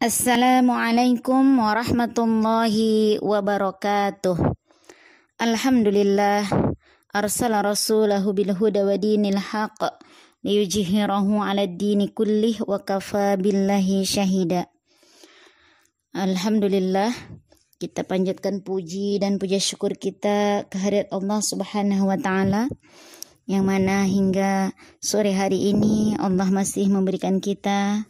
Assalamualaikum warahmatullahi wabarakatuh. Alhamdulillah arsala rasulahu bil huda wa dinil haq liyujhirahu 'ala ad-dini kullih wa kafa billahi syahida. Alhamdulillah, kita panjatkan puji dan puja syukur kita kehadirat Allah Subhanahu wa taala, yang mana hingga sore hari ini Allah masih memberikan kita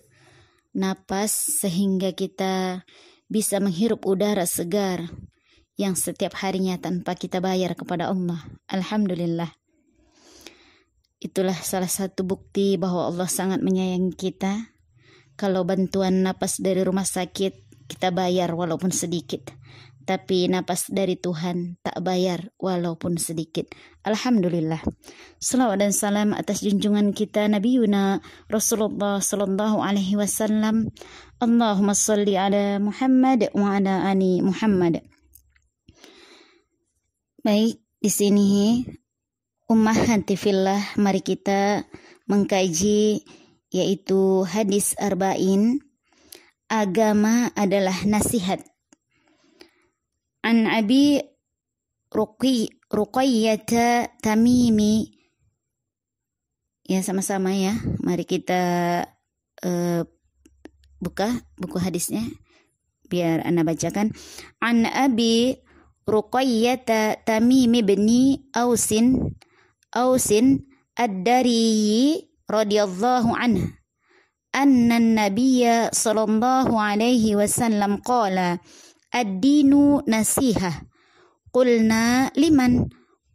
napas sehingga kita bisa menghirup udara segar yang setiap harinya tanpa kita bayar kepada Allah. Alhamdulillah. Itulah salah satu bukti bahwa Allah sangat menyayangi kita. Kalau bantuan napas dari rumah sakit kita bayar walaupun sedikit, tapi napas dari Tuhan tak bayar walaupun sedikit. Alhamdulillah. Salawat dan salam atas junjungan kita Nabi Yuna Rasulullah sallallahu alaihi wasallam. Allahumma salli ala Muhammad wa ala ali Muhammad. Baik, di sini ummahati fillah, mari kita mengkaji yaitu hadis arba'in. Agama adalah nasihat. An Abi Ruqayyah Tamimi. Ya, sama-sama ya. Mari kita buka buku hadisnya biar Anda bacakan. An Abi Ruqayyah Tamimi bni Ausin Ad-Dari radhiyallahu anhu anna an-nabiyya sallallahu alaihi wasallam qala ad-dinu nasihah. Qulna liman?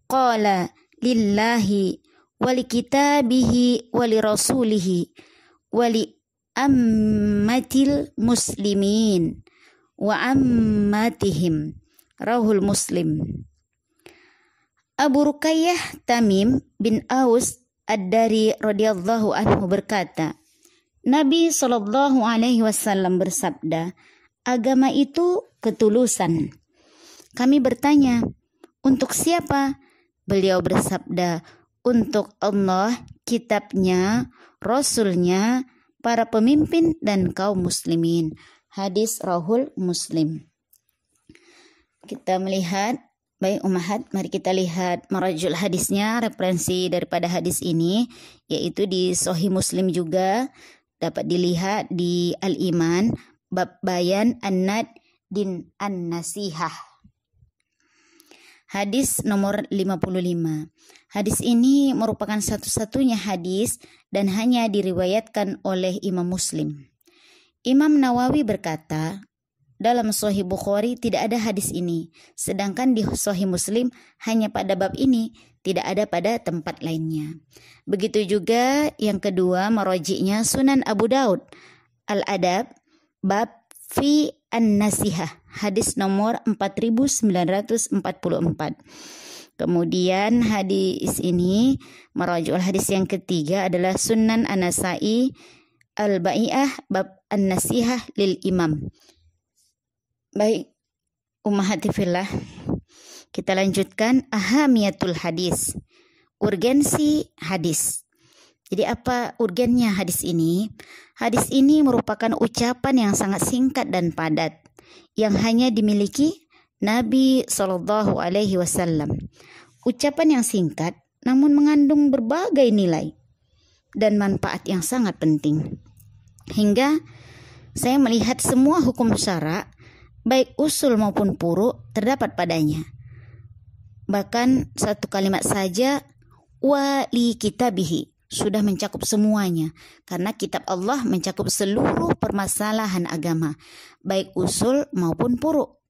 Qala lillahi wali kitabihi wali rasulihi wali ammatil muslimin wa ammatihim. Rawahul Muslim. Abu Ruqayyah Tamim bin Aus Ad-Dari radhiyallahu anhu berkata, Nabi sallallahu alaihi wasallam bersabda, agama itu ketulusan. Kami bertanya, untuk siapa? Beliau bersabda, untuk Allah, kitabnya, rasulnya, para pemimpin dan kaum muslimin. Hadis Rawahul Muslim. Kita melihat, baik ummahat, mari kita lihat marajul hadisnya, referensi daripada hadis ini, yaitu di Sahih Muslim juga, dapat dilihat di Al-Iman, bab bayan an-nad din an-nasihah. Hadis nomor 55. Hadis ini merupakan satu-satunya hadis dan hanya diriwayatkan oleh Imam Muslim. Imam Nawawi berkata, dalam Sahih Bukhari tidak ada hadis ini, sedangkan di Sahih Muslim hanya pada bab ini, tidak ada pada tempat lainnya. Begitu juga yang kedua, marojiknya Sunan Abu Daud, Al-Adab, bab fi an-nasihah, hadis nomor 4944. Kemudian hadis ini, marajul hadis yang ketiga adalah Sunan An-Nasa'i, Al-Bai'ah, bab an-nasihah lil imam. Baik, ummahati fillah, kita lanjutkan ahamiyatul hadis, urgensi hadis. Jadi apa urgennya hadis ini? Hadis ini merupakan ucapan yang sangat singkat dan padat yang hanya dimiliki Nabi sallallahu alaihi wasallam. Ucapan yang singkat namun mengandung berbagai nilai dan manfaat yang sangat penting. Hingga saya melihat semua hukum syara, baik usul maupun furu, terdapat padanya. Bahkan satu kalimat saja, wali kitabihi, sudah mencakup semuanya, karena kitab Allah mencakup seluruh permasalahan agama, baik usul maupun furu,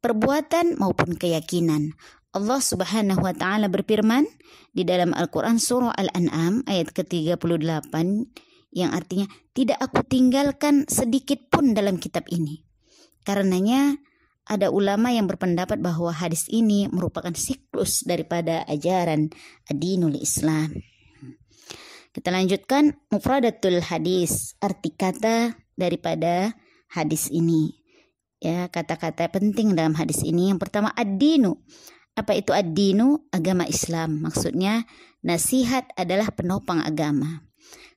perbuatan maupun keyakinan. Allah Subhanahu wa taala berfirman di dalam Al-Qur'an surah Al-An'am ayat ke-38 yang artinya, tidak aku tinggalkan sedikit pun dalam kitab ini. Karenanya ada ulama yang berpendapat bahwa hadis ini merupakan siklus daripada ajaran ad-dinul Islam. Kita lanjutkan mufradatul hadis, arti kata daripada hadis ini. Ya, kata-kata penting dalam hadis ini. Yang pertama, ad-dinu. Apa itu ad-dinu? Agama Islam. Maksudnya nasihat adalah penopang agama.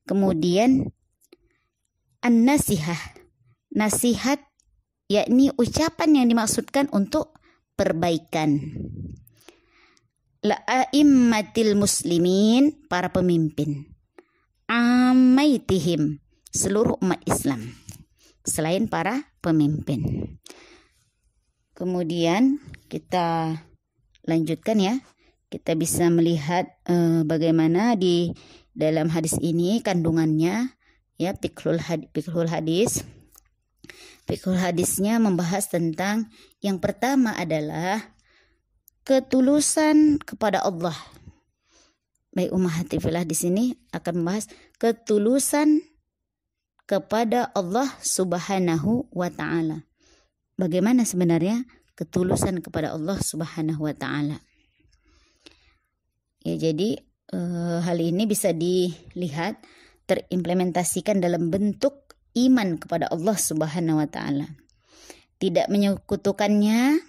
Kemudian an-nasihah, nasihat, yakni ucapan yang dimaksudkan untuk perbaikan. La'immatil muslimin, para pemimpin. Amaitihim, seluruh umat Islam, selain para pemimpin. Kemudian kita lanjutkan ya. Kita bisa melihat bagaimana di dalam hadis ini kandungannya ya, fiqhul hadis. Fiqhul hadisnya membahas tentang yang pertama adalah ketulusan kepada Allah. Baik ummahati fillah, di sini akan membahas ketulusan kepada Allah Subhanahu wa taala. Bagaimana sebenarnya ketulusan kepada Allah Subhanahu wa taala? Ya, jadi hal ini bisa dilihat terimplementasikan dalam bentuk iman kepada Allah Subhanahu wa taala. Tidak menyekutukannya,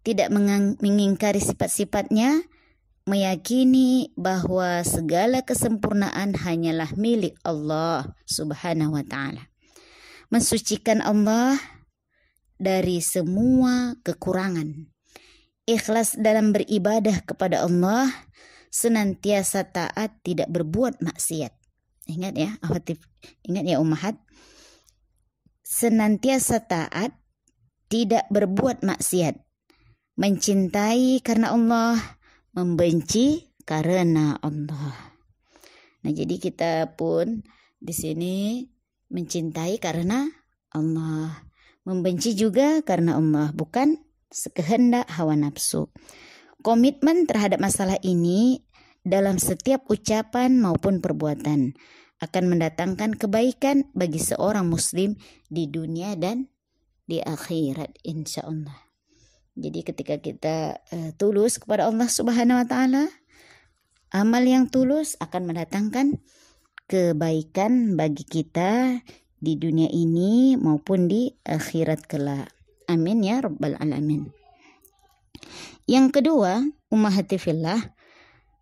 tidak mengingkari sifat-sifatnya, meyakini bahwa segala kesempurnaan hanyalah milik Allah Subhanahu wa taala. Mensucikan Allah dari semua kekurangan. Ikhlas dalam beribadah kepada Allah, senantiasa taat, tidak berbuat maksiat. Ingat ya, ingat ya ummahat. Senantiasa taat, tidak berbuat maksiat. Mencintai karena Allah, membenci karena Allah. Nah, jadi kita pun di sini mencintai karena Allah, membenci juga karena Allah, bukan sekehendak hawa nafsu. Komitmen terhadap masalah ini dalam setiap ucapan maupun perbuatan akan mendatangkan kebaikan bagi seorang muslim di dunia dan di akhirat, insya Allah. Jadi ketika kita tulus kepada Allah Subhanahu wa taala, amal yang tulus akan mendatangkan kebaikan bagi kita di dunia ini maupun di akhirat kelak. Amin ya rabbal alamin. Yang kedua, ummahati fillah,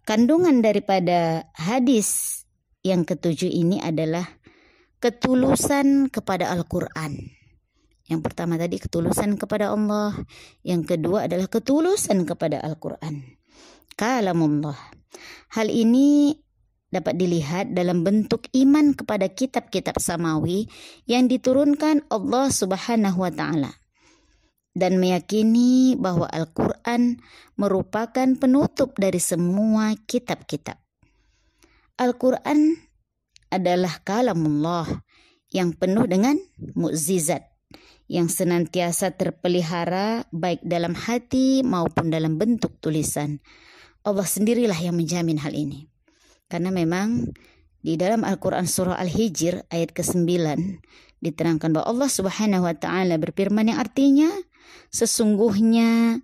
kandungan daripada hadis yang ketujuh ini adalah ketulusan kepada Al-Qur'an. Yang pertama tadi ketulusan kepada Allah, yang kedua adalah ketulusan kepada Al-Qur'an, kalamullah. Hal ini dapat dilihat dalam bentuk iman kepada kitab-kitab samawi yang diturunkan Allah Subhanahu wa taala, dan meyakini bahwa Al-Qur'an merupakan penutup dari semua kitab-kitab. Al-Qur'an adalah kalamullah yang penuh dengan mukjizat, yang senantiasa terpelihara baik dalam hati maupun dalam bentuk tulisan. Allah sendirilah yang menjamin hal ini. Karena memang di dalam Al-Quran surah Al-Hijr ayat ke-9 diterangkan bahwa Allah Subhanahu wa taala berfirman yang artinya, sesungguhnya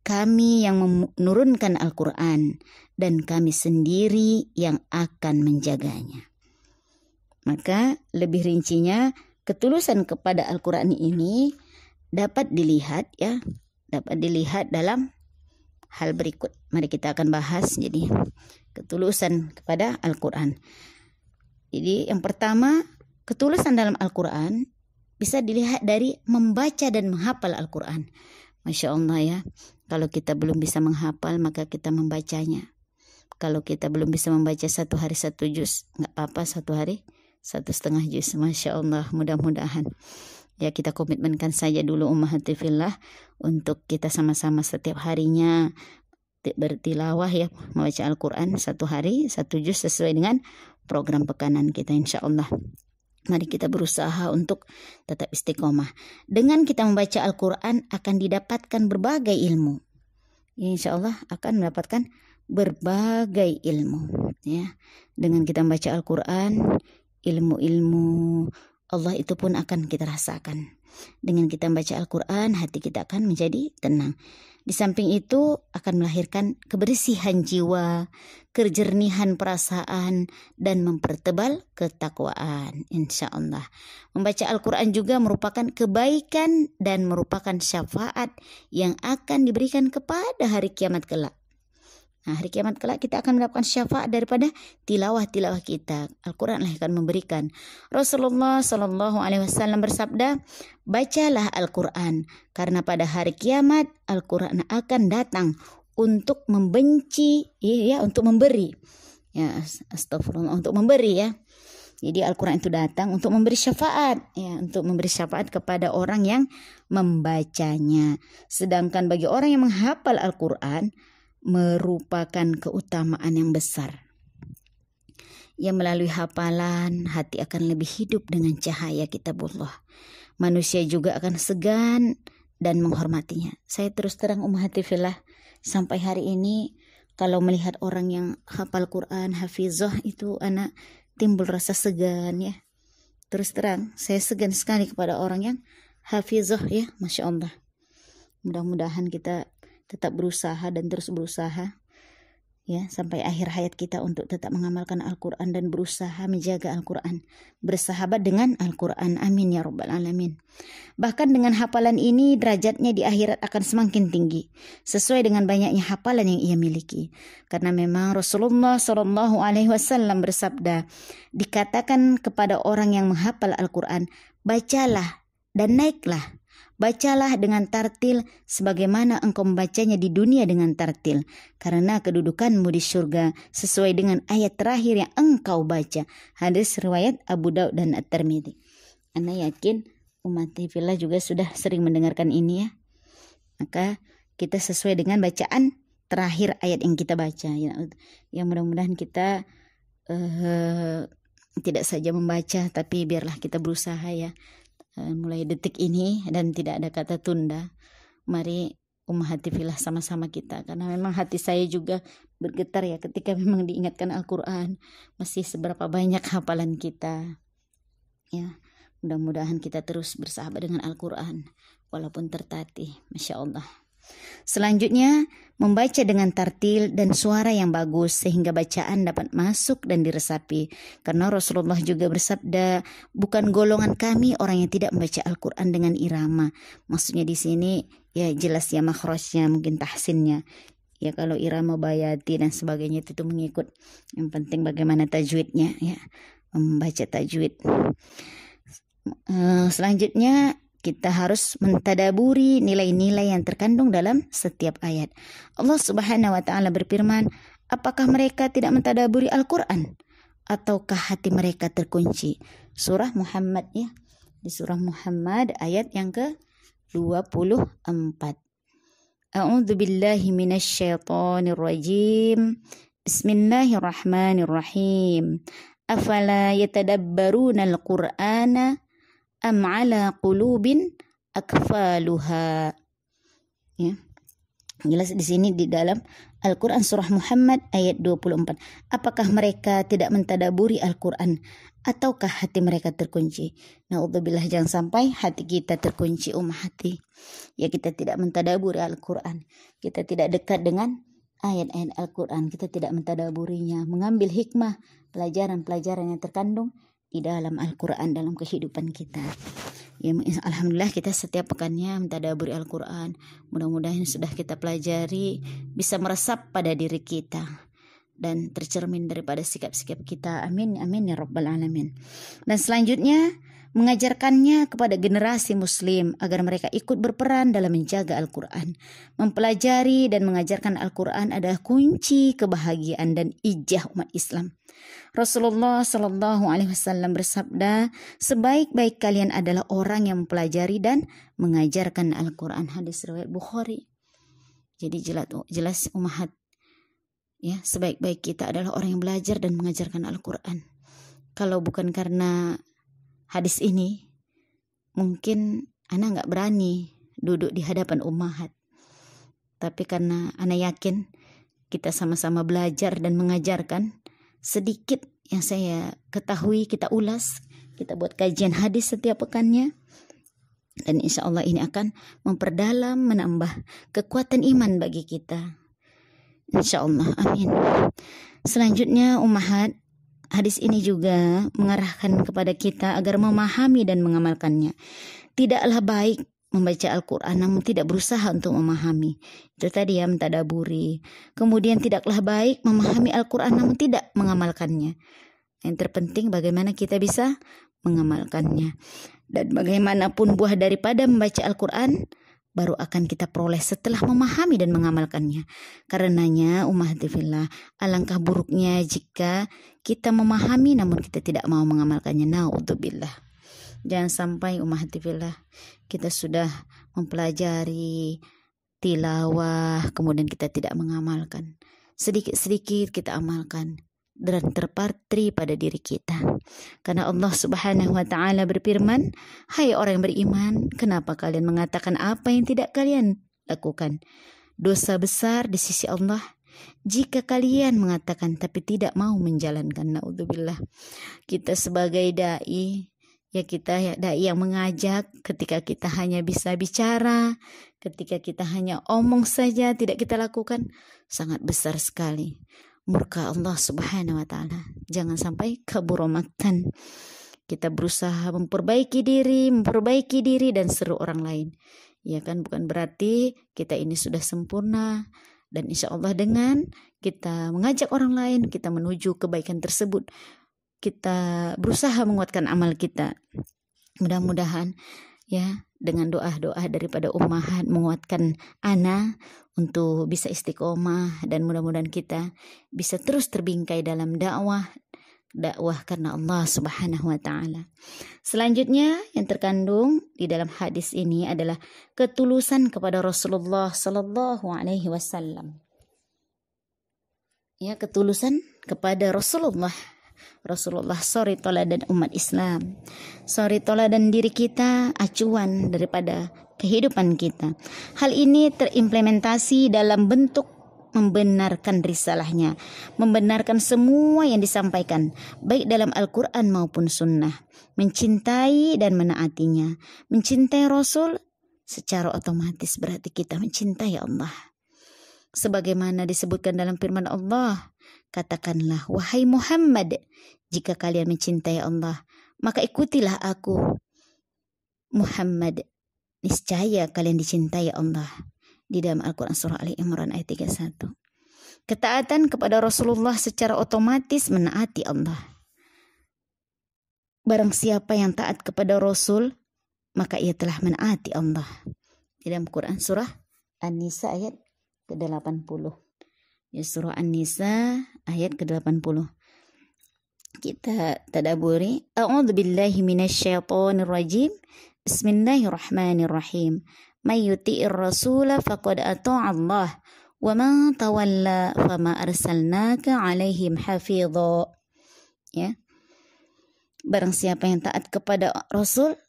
kami yang menurunkan Al-Quran dan kami sendiri yang akan menjaganya. Maka lebih rincinya, ketulusan kepada Al-Quran ini dapat dilihat ya, dapat dilihat dalam hal berikut. Mari kita akan bahas jadi ketulusan kepada Al-Quran. Jadi yang pertama, ketulusan dalam Al-Quran bisa dilihat dari membaca dan menghafal Al-Quran. Masya Allah ya, kalau kita belum bisa menghafal maka kita membacanya. Kalau kita belum bisa membaca satu hari satu juz, nggak apa-apa, satu hari 1,5 juz. Masya Allah, mudah-mudahan ya kita komitmenkan saja dulu ummahati fillah untuk kita sama-sama setiap harinya bertilawah ya, membaca Al-Quran satu hari 1 juz sesuai dengan program pekanan kita, insya Allah. Mari kita berusaha untuk tetap istiqomah. Dengan kita membaca Al-Quran akan didapatkan berbagai ilmu. Insya Allah akan mendapatkan berbagai ilmu ya. Dengan kita membaca Al-Quran, ilmu-ilmu Allah itu pun akan kita rasakan. Dengan kita membaca Al-Quran, hati kita akan menjadi tenang. Di samping itu akan melahirkan kebersihan jiwa, kejernihan perasaan, dan mempertebal ketakwaan, insya Allah. Membaca Al-Quran juga merupakan kebaikan dan merupakan syafaat yang akan diberikan kepada hari kiamat kelak. Nah, hari kiamat kelak kita akan mendapatkan syafaat daripada tilawah-tilawah kita. Al-Quran lah akan memberikan. Rasulullah SAW bersabda, bacalah Al-Quran, karena pada hari kiamat Al-Quran akan datang untuk membenci, ya, untuk memberi. Ya, astagfirullah, untuk memberi ya. Jadi Al-Quran itu datang untuk memberi syafaat, ya, untuk memberi syafaat kepada orang yang membacanya. Sedangkan bagi orang yang menghafal Al-Quran merupakan keutamaan yang besar. Ya, melalui hafalan hati akan lebih hidup dengan cahaya kitabullah. Manusia juga akan segan dan menghormatinya. Saya terus terang ummahati fillah, sampai hari ini kalau melihat orang yang hafal Quran, hafizah, itu anak timbul rasa segan ya. Terus terang saya segan sekali kepada orang yang hafizah ya, Masya Allah. Mudah-mudahan kita tetap berusaha dan terus berusaha ya sampai akhir hayat kita untuk tetap mengamalkan Al-Quran dan berusaha menjaga Al-Quran, bersahabat dengan Al-Quran. Amin ya rabbal alamin. Bahkan dengan hafalan ini derajatnya di akhirat akan semakin tinggi sesuai dengan banyaknya hafalan yang ia miliki. Karena memang Rasulullah SAW bersabda, dikatakan kepada orang yang menghafal Al-Quran, bacalah dan naiklah. Bacalah dengan tartil sebagaimana engkau membacanya di dunia dengan tartil, karena kedudukanmu di surga sesuai dengan ayat terakhir yang engkau baca. Hadis riwayat Abu Daud dan At-Tirmidzi. Ana yakin umat fillah juga sudah sering mendengarkan ini ya. Maka kita sesuai dengan bacaan terakhir ayat yang kita baca ya. Yang mudah-mudahan kita tidak saja membaca, tapi biarlah kita berusaha ya. Mulai detik ini dan tidak ada kata tunda. Mari ummahati fillah sama-sama kita, karena memang hati saya juga bergetar ya ketika memang diingatkan Al-Quran. Masih seberapa banyak hafalan kita ya. Mudah-mudahan kita terus bersahabat dengan Al-Quran walaupun tertatih. Masya Allah. Selanjutnya, membaca dengan tartil dan suara yang bagus sehingga bacaan dapat masuk dan diresapi. Karena Rasulullah juga bersabda, bukan golongan kami orang yang tidak membaca Al-Quran dengan irama. Maksudnya di sini ya jelas ya makhrajnya, mungkin tahsinnya. Ya kalau irama bayati dan sebagainya itu mengikut. Yang penting bagaimana tajwidnya ya, membaca tajwid. Selanjutnya kita harus mentadaburi nilai-nilai yang terkandung dalam setiap ayat. Allah Subhanahu wa taala berfirman, apakah mereka tidak mentadaburi Al-Quran? Ataukah hati mereka terkunci? Surah Muhammad ya. Di surah Muhammad ayat yang ke-24. A'udzu billahi minasyaitonir rajim. Bismillahirrahmanirrahim. Afala yatadabbaruna al-Qur'ana am ala qulubin akfaluha. Ya. Jelas di sini di dalam Al-Quran surah Muhammad ayat 24. Apakah mereka tidak mentadaburi Al-Quran ataukah hati mereka terkunci? Naudzubillah, jangan sampai hati kita terkunci hati. Ya, kita tidak mentadaburi Al-Quran. Kita tidak dekat dengan ayat-ayat Al-Quran. Kita tidak mentadaburinya, mengambil hikmah, pelajaran-pelajaran yang terkandung di dalam Al-Quran dalam kehidupan kita. Ya, alhamdulillah kita setiap pekannya mentadaburi Al-Quran. Mudah-mudahan sudah kita pelajari bisa meresap pada diri kita dan tercermin daripada sikap-sikap kita. Amin amin ya rabbal alamin. Dan selanjutnya mengajarkannya kepada generasi muslim agar mereka ikut berperan dalam menjaga Al-Quran. Mempelajari dan mengajarkan Al-Quran adalah kunci kebahagiaan dan ijah umat Islam. Rasulullah SAW bersabda, sebaik-baik kalian adalah orang yang mempelajari dan mengajarkan Al-Quran. Hadis riwayat Bukhari. Jadi jelas ummahat ya, sebaik-baik kita adalah orang yang belajar dan mengajarkan Al-Quran. Kalau bukan karena hadis ini, mungkin ana nggak berani duduk di hadapan ummahat. Tapi karena ana yakin kita sama-sama belajar dan mengajarkan, sedikit yang saya ketahui kita ulas, kita buat kajian hadis setiap pekannya, dan insya Allah ini akan memperdalam, menambah kekuatan iman bagi kita. Insya Allah, amin. Selanjutnya ummahat, hadis ini juga mengarahkan kepada kita agar memahami dan mengamalkannya. Tidaklah baik membaca Al-Quran namun tidak berusaha untuk memahami. Itu tadi ya, mentadaburi. Kemudian tidaklah baik memahami Al-Quran namun tidak mengamalkannya. Yang terpenting bagaimana kita bisa mengamalkannya. Dan bagaimanapun buah daripada membaca Al-Quran baru akan kita peroleh setelah memahami dan mengamalkannya. Karenanya fillah, alangkah buruknya jika kita memahami namun kita tidak mau mengamalkannya. Naudzubillah. Jangan sampai fillah, kita sudah mempelajari tilawah kemudian kita tidak mengamalkan. Sedikit-sedikit kita amalkan dan terpatri pada diri kita. Karena Allah Subhanahu wa taala berfirman, "Hai orang yang beriman, kenapa kalian mengatakan apa yang tidak kalian lakukan? Dosa besar di sisi Allah jika kalian mengatakan tapi tidak mau menjalankan." Naudzubillah. Kita sebagai dai, kita dai yang mengajak, ketika kita hanya bisa bicara, ketika kita hanya omong saja tidak kita lakukan, sangat besar sekali murka Allah Subhanahu wa taala. Jangan sampai kabur maktan. Kita berusaha memperbaiki diri dan seru orang lain. Ya kan, bukan berarti kita ini sudah sempurna, dan insya Allah dengan kita mengajak orang lain, kita menuju kebaikan tersebut. Kita berusaha menguatkan amal kita. Mudah-mudahan ya, dengan doa-doa daripada ummahat menguatkan ana untuk bisa istiqomah, dan mudah-mudahan kita bisa terus terbingkai dalam dakwah karena Allah Subhanahu wa taala. Selanjutnya yang terkandung di dalam hadis ini adalah ketulusan kepada Rasulullah sallallahu alaihi wasallam. Ya, ketulusan kepada Rasulullah suri toladan umat Islam, suri toladan diri kita, acuan daripada kehidupan kita. Hal ini terimplementasi dalam bentuk membenarkan risalahnya, membenarkan semua yang disampaikan, baik dalam Al-Quran maupun sunnah, mencintai dan menaatinya. Mencintai Rasul secara otomatis berarti kita mencintai Allah. Sebagaimana disebutkan dalam firman Allah, katakanlah, wahai Muhammad, jika kalian mencintai Allah, maka ikutilah aku. Muhammad, niscaya kalian dicintai Allah. Di dalam Al-Quran surah Ali Imran ayat 31. Ketaatan kepada Rasulullah secara otomatis menaati Allah. Barang siapa yang taat kepada Rasul, maka ia telah menaati Allah. Di dalam Quran surah An-Nisa ayat ke-80. Ya, surah An-Nisa ayat ke-80. Kita tadaburi. A'udzubillahi minasyaitonir rajim. Bismillahirrahmanirrahim. May yuti'ir rasula faqad ata'a Allah wa man tawalla fama arsalnaka 'alaihim hafidha. Ya. Barang siapa yang taat kepada Rasul,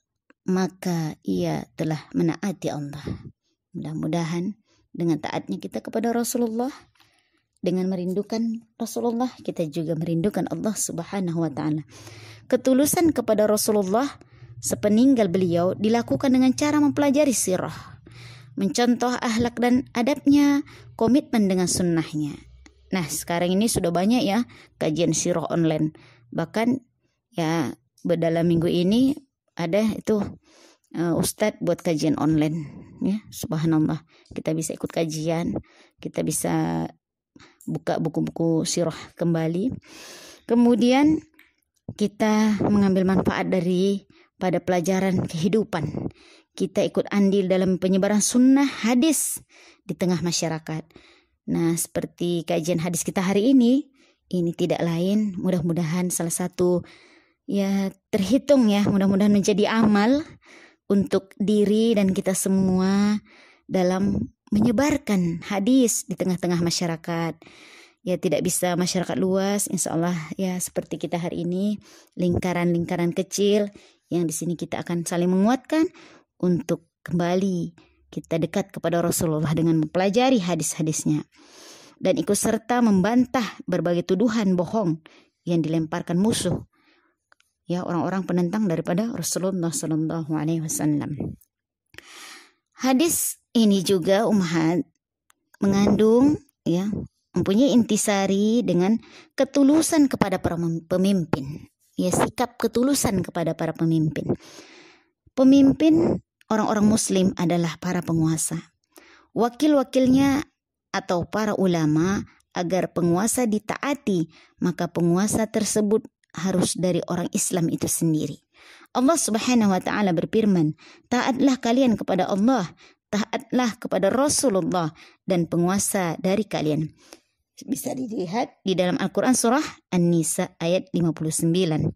maka ia telah menaati Allah. Mudah-mudahan dengan taatnya kita kepada Rasulullah, dengan merindukan Rasulullah, kita juga merindukan Allah Subhanahu wa ta'ala. Ketulusan kepada Rasulullah sepeninggal beliau dilakukan dengan cara mempelajari sirah, mencontoh akhlak dan adabnya, komitmen dengan sunnahnya. Nah, sekarang ini sudah banyak ya kajian sirah online. Bahkan ya dalam minggu ini ada itu Ustadz buat kajian online, ya subhanallah. Kita bisa ikut kajian, kita bisa buka buku-buku sirah kembali. Kemudian kita mengambil manfaat dari pada pelajaran kehidupan. Kita ikut andil dalam penyebaran sunnah hadis di tengah masyarakat. Nah, seperti kajian hadis kita hari ini tidak lain, mudah-mudahan salah satu ya terhitung ya, mudah-mudahan menjadi amal untuk diri dan kita semua dalam menyebarkan hadis di tengah-tengah masyarakat. Ya, tidak bisa masyarakat luas, insya Allah ya seperti kita hari ini, lingkaran-lingkaran kecil yang di sini kita akan saling menguatkan untuk kembali kita dekat kepada Rasulullah dengan mempelajari hadis-hadisnya dan ikut serta membantah berbagai tuduhan bohong yang dilemparkan musuh, ya orang-orang penentang daripada Rasulullah Sallallahu Alaihi Wasallam. Hadis ini juga ummahat mengandung ya mempunyai intisari dengan ketulusan kepada para pemimpin, ya sikap ketulusan kepada para pemimpin. Pemimpin orang-orang muslim adalah para penguasa. Wakil-wakilnya atau para ulama agar penguasa ditaati, maka penguasa tersebut harus dari orang Islam itu sendiri. Allah Subhanahu wa taala berfirman, "Taatlah kalian kepada Allah, taatlah kepada Rasulullah dan penguasa dari kalian." Bisa dilihat di dalam Al-Quran surah An-Nisa ayat 59.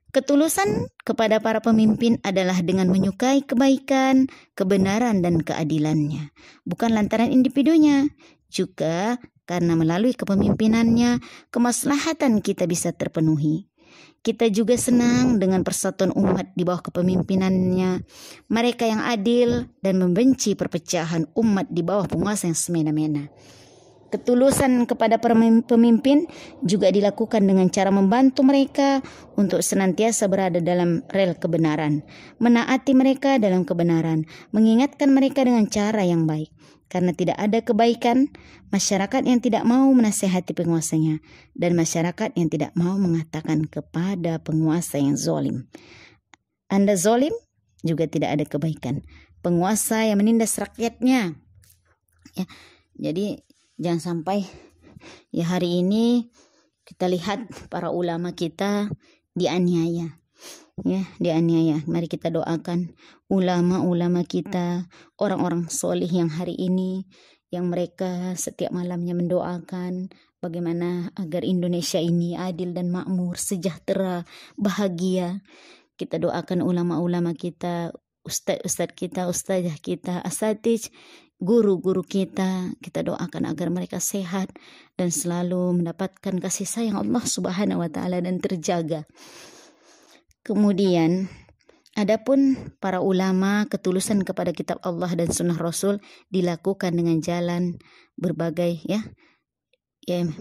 Ketulusan kepada para pemimpin adalah dengan menyukai kebaikan, kebenaran, dan keadilannya. Bukan lantaran individunya, juga karena melalui kepemimpinannya, kemaslahatan kita bisa terpenuhi. Kita juga senang dengan persatuan umat di bawah kepemimpinannya. Mereka yang adil dan membenci perpecahan umat di bawah penguasa yang semena-mena. Ketulusan kepada pemimpin juga dilakukan dengan cara membantu mereka untuk senantiasa berada dalam rel kebenaran, menaati mereka dalam kebenaran, mengingatkan mereka dengan cara yang baik. Karena tidak ada kebaikan, masyarakat yang tidak mau menasihati penguasanya, dan masyarakat yang tidak mau mengatakan kepada penguasa yang zalim, Anda zalim, juga tidak ada kebaikan. Penguasa yang menindas rakyatnya. Ya, jadi jangan sampai ya hari ini kita lihat para ulama kita dianiaya. Ya, dianiaya. Mari kita doakan ulama-ulama kita, orang-orang solih yang hari ini, yang mereka setiap malamnya mendoakan bagaimana agar Indonesia ini adil dan makmur, sejahtera, bahagia. Kita doakan ulama-ulama kita, ustadz-ustadz kita, ustazah kita, asatidz, guru-guru kita doakan agar mereka sehat dan selalu mendapatkan kasih sayang Allah Subhanahu wa taala dan terjaga. Kemudian adapun para ulama, ketulusan kepada kitab Allah dan sunnah Rasul dilakukan dengan jalan berbagai ya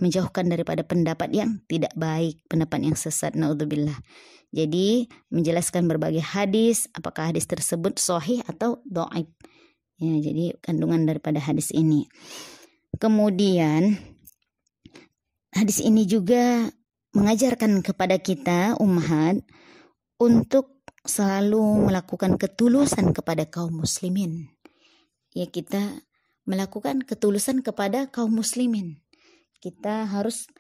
menjauhkan daripada pendapat yang tidak baik, pendapat yang sesat, naudzubillah. Jadi menjelaskan berbagai hadis, apakah hadis tersebut sahih atau dhaif. Ya, jadi kandungan daripada hadis ini. Kemudian hadis ini juga mengajarkan kepada kita umat untuk selalu melakukan ketulusan kepada kaum muslimin. Ya, kita melakukan ketulusan kepada kaum muslimin. Kita harus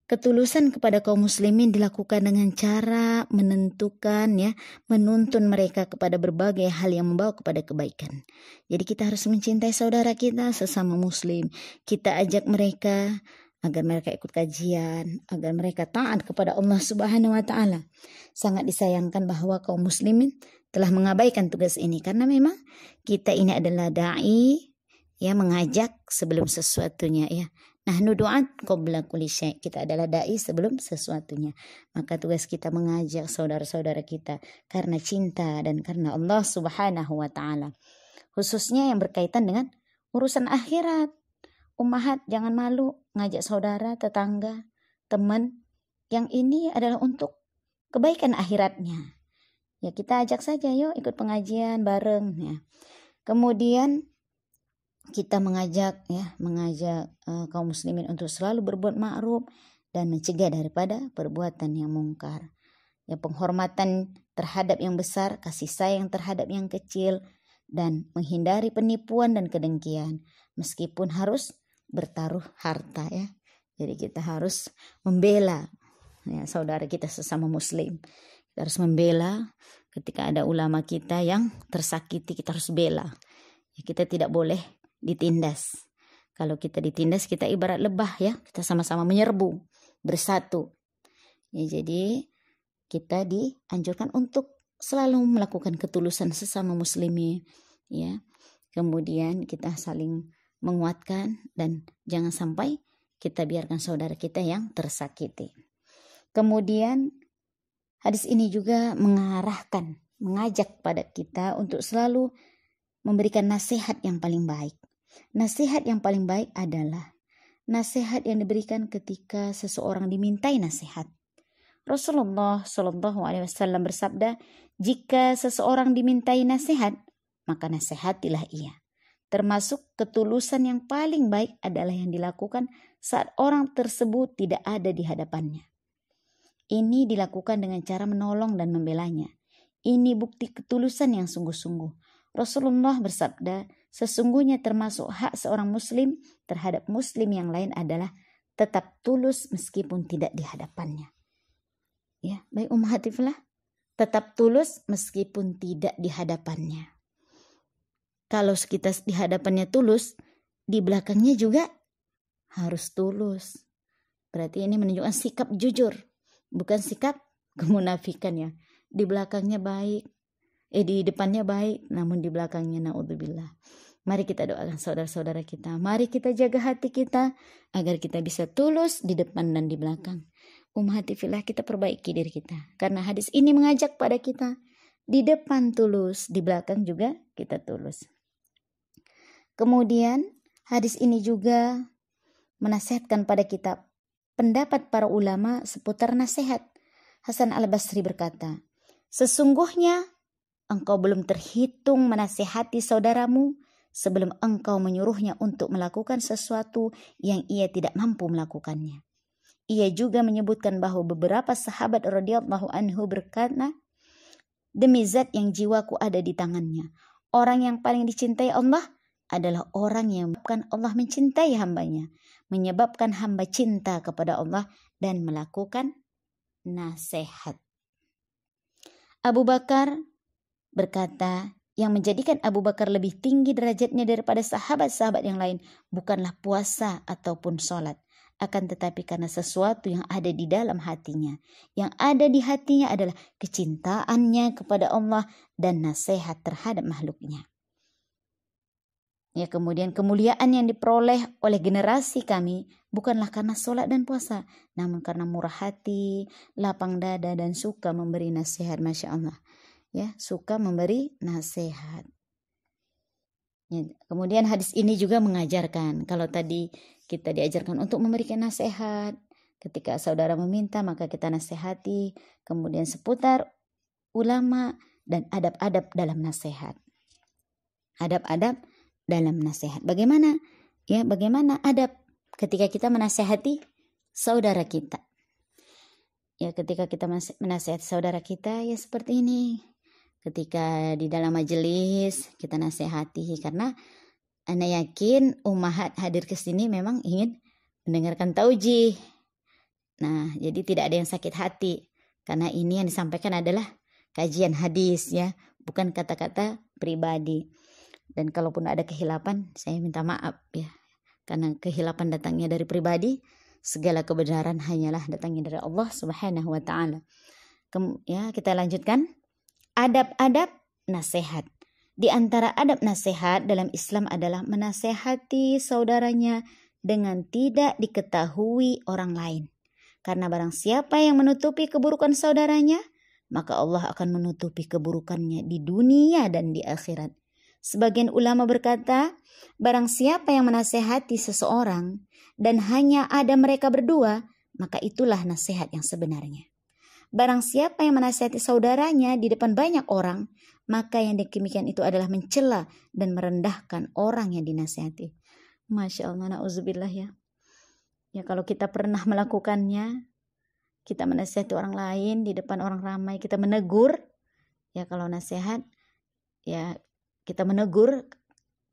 ketulusan kepada kaum muslimin dilakukan dengan cara menentukan ya, menuntun mereka kepada berbagai hal yang membawa kepada kebaikan. Jadi kita harus mencintai saudara kita sesama muslim. Kita ajak mereka agar mereka ikut kajian, agar mereka taat kepada Allah Subhanahu wa taala. Sangat disayangkan bahwa kaum muslimin telah mengabaikan tugas ini karena memang kita ini adalah dai ya, mengajak sebelum sesuatunya ya. Nahnu du'at qabla kulli syai'. Kita adalah dai sebelum sesuatunya. Maka tugas kita mengajak saudara-saudara kita karena cinta dan karena Allah Subhanahu wa taala. Khususnya yang berkaitan dengan urusan akhirat. Ummahat jangan malu ngajak saudara, tetangga, teman. Yang ini adalah untuk kebaikan akhiratnya. Ya, kita ajak saja, yuk ikut pengajian bareng ya. Kemudian kita mengajak kaum muslimin untuk selalu berbuat ma'ruf dan mencegah daripada perbuatan yang mungkar. Ya, penghormatan terhadap yang besar, kasih sayang terhadap yang kecil, dan menghindari penipuan dan kedengkian meskipun harus bertaruh harta ya. Jadi kita harus membela ya, saudara kita sesama muslim. Kita harus membela ketika ada ulama kita yang tersakiti, kita harus bela. Ya, kita tidak boleh ditindas. Kalau kita ditindas, kita ibarat lebah ya, kita sama-sama menyerbu, bersatu. Ya, jadi kita dianjurkan untuk selalu melakukan ketulusan sesama muslimin ya. Kemudian kita saling menguatkan dan jangan sampai kita biarkan saudara kita yang tersakiti. Kemudian hadis ini juga mengajak pada kita untuk selalu memberikan nasihat yang paling baik. Nasihat yang paling baik adalah nasihat yang diberikan ketika seseorang dimintai nasihat. Rasulullah Shallallahu Alaihi Wasallam bersabda, jika seseorang dimintai nasihat, maka nasihatilah ia. Termasuk ketulusan yang paling baik adalah yang dilakukan saat orang tersebut tidak ada di hadapannya. Ini dilakukan dengan cara menolong dan membelanya. Ini bukti ketulusan yang sungguh-sungguh. Rasulullah bersabda, sesungguhnya termasuk hak seorang muslim terhadap muslim yang lain adalah tetap tulus meskipun tidak di hadapannya. Ya, baik ummahatil fillah, tetap tulus meskipun tidak di hadapannya. Kalau kita di hadapannya tulus, di belakangnya juga harus tulus. Berarti ini menunjukkan sikap jujur, bukan sikap kemunafikan ya. Di belakangnya baik, di depannya baik, namun di belakangnya naudzubillah. Mari kita doakan saudara-saudara kita. Mari kita jaga hati kita agar kita bisa tulus di depan dan di belakang. Ummahatil fillah, kita perbaiki diri kita. Karena hadis ini mengajak pada kita. Di depan tulus, di belakang juga kita tulus. Kemudian hadis ini juga menasihatkan pada kita pendapat para ulama seputar nasihat. Hasan al-Basri berkata, sesungguhnya engkau belum terhitung menasihati saudaramu sebelum engkau menyuruhnya untuk melakukan sesuatu yang ia tidak mampu melakukannya. Ia juga menyebutkan bahwa beberapa sahabat radhiyallahu anhu berkata, demi zat yang jiwaku ada di tangannya, orang yang paling dicintai Allah adalah orang yang menyebabkan Allah mencintai hambanya, menyebabkan hamba cinta kepada Allah dan melakukan nasihat. Abu Bakar berkata, yang menjadikan Abu Bakar lebih tinggi derajatnya daripada sahabat-sahabat yang lain bukanlah puasa ataupun sholat, akan tetapi karena sesuatu yang ada di dalam hatinya. Yang ada di hatinya adalah kecintaannya kepada Allah dan nasihat terhadap makhluknya. Ya, kemudian kemuliaan yang diperoleh oleh generasi kami bukanlah karena sholat dan puasa, namun karena murah hati, lapang dada, dan suka memberi nasihat. Masya Allah, ya, suka memberi nasihat. Ya, kemudian hadis ini juga mengajarkan, kalau tadi kita diajarkan untuk memberikan nasihat, ketika saudara meminta maka kita nasihati. Kemudian seputar ulama dan adab-adab dalam nasihat. Adab-adab dalam nasihat. Bagaimana? Ya, bagaimana adab ketika kita menasihati saudara kita? Ya, ketika kita menasihati saudara kita ya seperti ini. Ketika di dalam majelis kita nasihati, karena ana yakin ummahat hadir ke sini memang ingin mendengarkan taujih. Nah, jadi tidak ada yang sakit hati karena ini yang disampaikan adalah kajian hadis ya, bukan kata-kata pribadi. Dan kalaupun ada kehilapan, saya minta maaf ya. Karena kehilapan datangnya dari pribadi, segala kebenaran hanyalah datangnya dari Allah Subhanahu wa taala. Ya, kita lanjutkan. Adab-adab nasihat. Di antara adab nasihat dalam Islam adalah menasehati saudaranya dengan tidak diketahui orang lain. Karena barang siapa yang menutupi keburukan saudaranya, maka Allah akan menutupi keburukannya di dunia dan di akhirat. Sebagian ulama berkata, barang siapa yang menasehati seseorang dan hanya ada mereka berdua, maka itulah nasihat yang sebenarnya. Barang siapa yang menasihati saudaranya di depan banyak orang, maka yang demikian itu adalah mencela dan merendahkan orang yang dinasihati. Masya Allah, na'udzubillah ya. Ya, kalau kita pernah melakukannya, kita menasihati orang lain di depan orang ramai, kita menegur. Ya, kalau nasihat, ya kita menegur.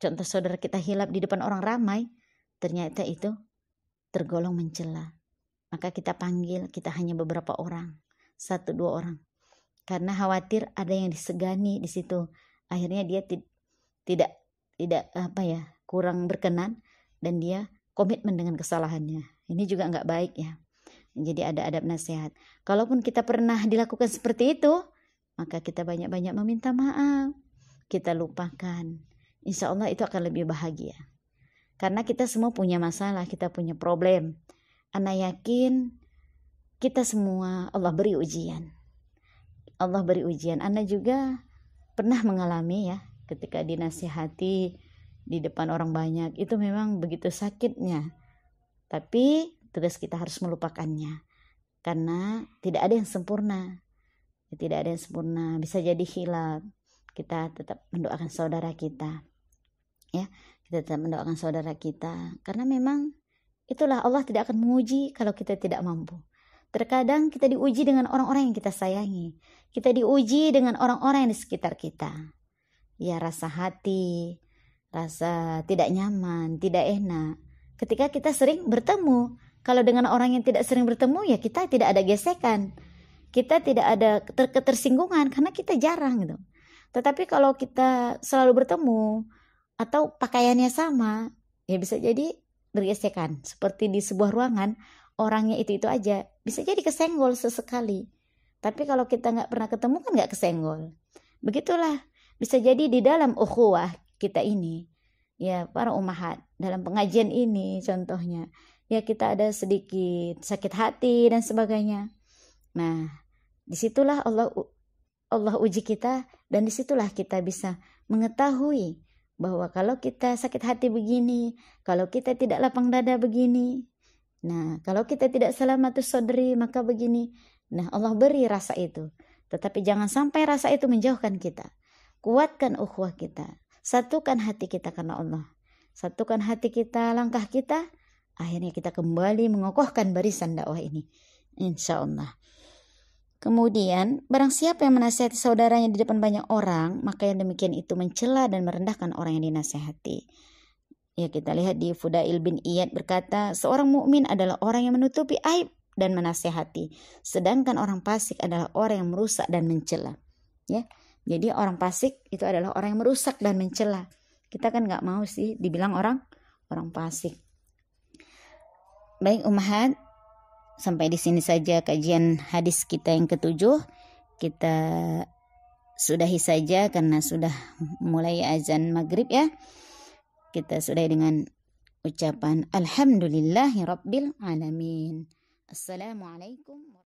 Contoh saudara kita hilap di depan orang ramai, ternyata itu tergolong mencela. Maka kita panggil, kita hanya beberapa orang. 1-2 orang, karena khawatir ada yang disegani di situ, akhirnya dia tidak kurang berkenan dan dia komitmen dengan kesalahannya. Ini juga nggak baik ya. Jadi ada adab nasihat. Kalaupun kita pernah dilakukan seperti itu, maka kita banyak-banyak meminta maaf, kita lupakan. Insya Allah itu akan lebih bahagia. Karena kita semua punya masalah, kita punya problem. Ana yakin kita semua Allah beri ujian. Allah beri ujian. Anda juga pernah mengalami ya, ketika dinasihati di depan orang banyak. Itu memang begitu sakitnya. Tapi tugas kita harus melupakannya. Karena tidak ada yang sempurna. Tidak ada yang sempurna. Bisa jadi hilaf. Kita tetap mendoakan saudara kita. Ya, kita tetap mendoakan saudara kita. Karena memang itulah Allah tidak akan menguji kalau kita tidak mampu. Terkadang kita diuji dengan orang-orang yang kita sayangi. Kita diuji dengan orang-orang yang di sekitar kita. Ya, rasa hati, rasa tidak nyaman, tidak enak. Ketika kita sering bertemu. Kalau dengan orang yang tidak sering bertemu, ya kita tidak ada gesekan. Kita tidak ada ketersinggungan karena kita jarang gitu. Tetapi kalau kita selalu bertemu atau pakaiannya sama, ya bisa jadi bergesekan. Seperti di sebuah ruangan, orangnya itu aja, bisa jadi kesenggol sesekali. Tapi kalau kita nggak pernah ketemu kan nggak kesenggol. Begitulah, bisa jadi di dalam ukhuwah kita ini, ya para ummahat, dalam pengajian ini contohnya, ya kita ada sedikit sakit hati dan sebagainya. Nah, disitulah Allah uji kita, dan disitulah kita bisa mengetahui bahwa kalau kita sakit hati begini, kalau kita tidak lapang dada begini, nah kalau kita tidak salamatus sodri maka begini. Nah, Allah beri rasa itu, tetapi jangan sampai rasa itu menjauhkan kita. Kuatkan ukhuwah kita, satukan hati kita karena Allah, satukan hati kita, langkah kita, akhirnya kita kembali mengokohkan barisan dakwah ini, insya Allah. Kemudian, barang siapa yang menasihati saudaranya di depan banyak orang, maka yang demikian itu mencela dan merendahkan orang yang dinasihati. Ya, kita lihat di Fudail bin Iyad berkata, seorang mukmin adalah orang yang menutupi aib dan menasihati, sedangkan orang fasik adalah orang yang merusak dan mencela. Ya, jadi orang fasik itu adalah orang yang merusak dan mencela. Kita kan nggak mau sih dibilang orang fasik. Baik ummahat, sampai di sini saja kajian hadis kita yang ke-7. Kita sudahi saja karena sudah mulai azan maghrib ya. Kita sudahi dengan ucapan alhamdulillahirabbil alamin. Assalamualaikum.